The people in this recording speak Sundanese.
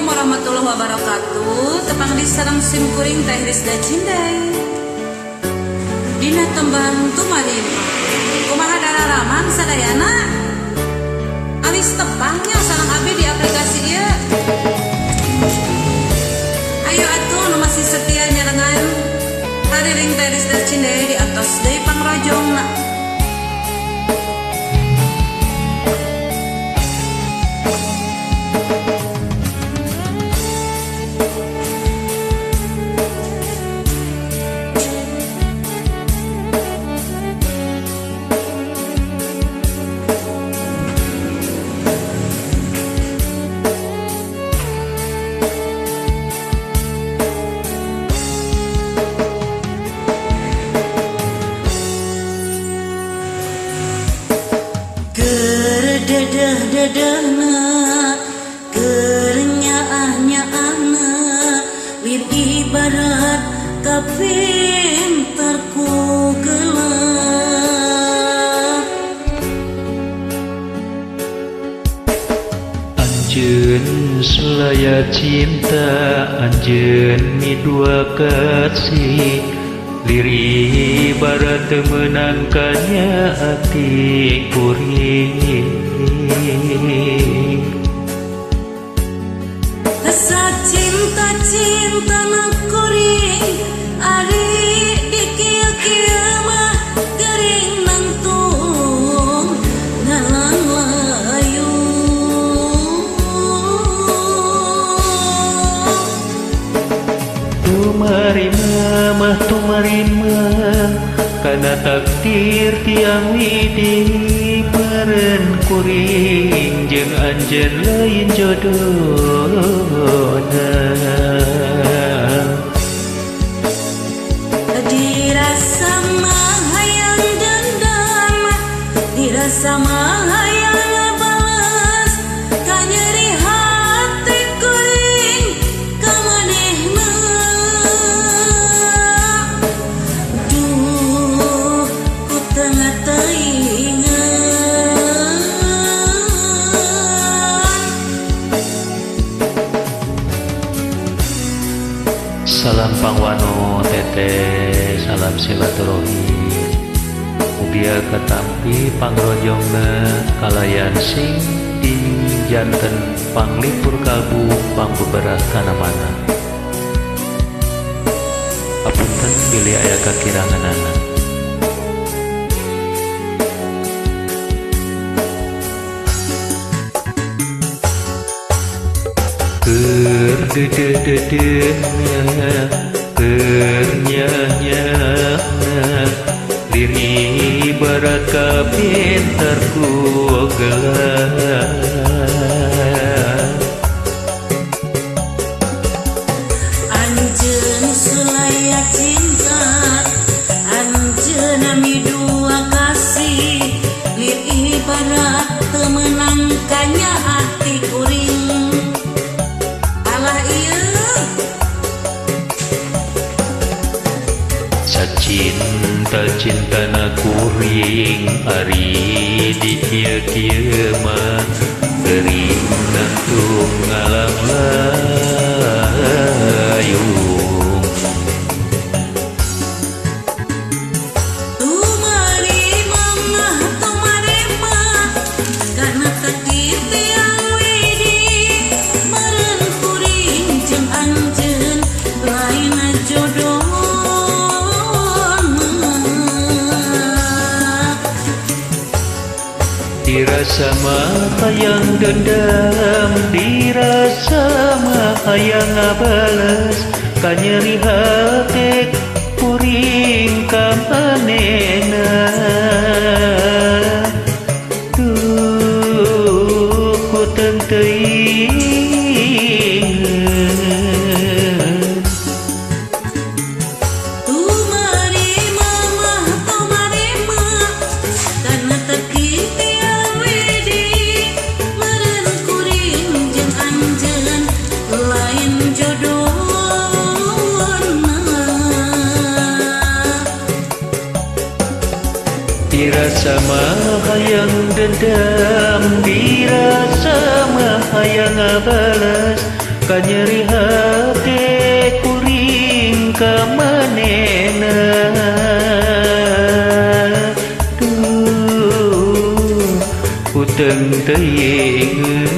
warahmatullahi wabarakatuh. Tepang diserang simkuring Teh Risda Cindai Dina tembang tumarin kumaha dararaman sadayana alis tepangnya sareng abdi di aplikasi ieu. Ayo atuh nu masih setia nyarengan hariring Teh Risda Cindai di atas deui pangrojongna. Dedehna kerenyaah-nyaahna lir ibarat kapinter ku gelap. Anjeun sulaya cinta, anjeun midua kasih, liri ibarat menangkannya hati kuring. Rasa cinta na kuring ari di kieu-kieu mah gering nangtung ngalang layu. Tumarima kana takdir tiang widi meren kuring jeung anjeun lain jodohna. Dirasa mah hayang dendam, dirasa mah hayang balas, ka nyeri hati kuring ka manehna. Duh, ku tengah teingat Salam pangwano teteh, salam silaturahmi, mugia katampi pangrojongna kalayan sing di janten panglipur kalbu pangbeberat kana mana. Apunten bilih aya kakiranganana. Dedededenya nyah-nyah diri ibarat kapinter ku gelap. Anjeun sulaya cinta, anjeun midua kasih, lir ibarat teu menangkannya hati kuring. Alah ieu Cinta kuring ari di kieu-kieu mah gering nangtung ngalang layung. tumarima karena takdir tiang widi meren kuring jeung anjeun lain jodoh. Dirasa mah hayang dendam, dirasa mah hayang ngabales, ka nyeri hati kuring ka manehna. Duh, ku teu teingat Tumarima karena takdir tiang widi meren kuring jeung anjeun lain jodohna. Dirasa mah hayang dendam, dirasa mah hayang ngabales, ka nyeri hati kuring ka manehna duh uteng teuing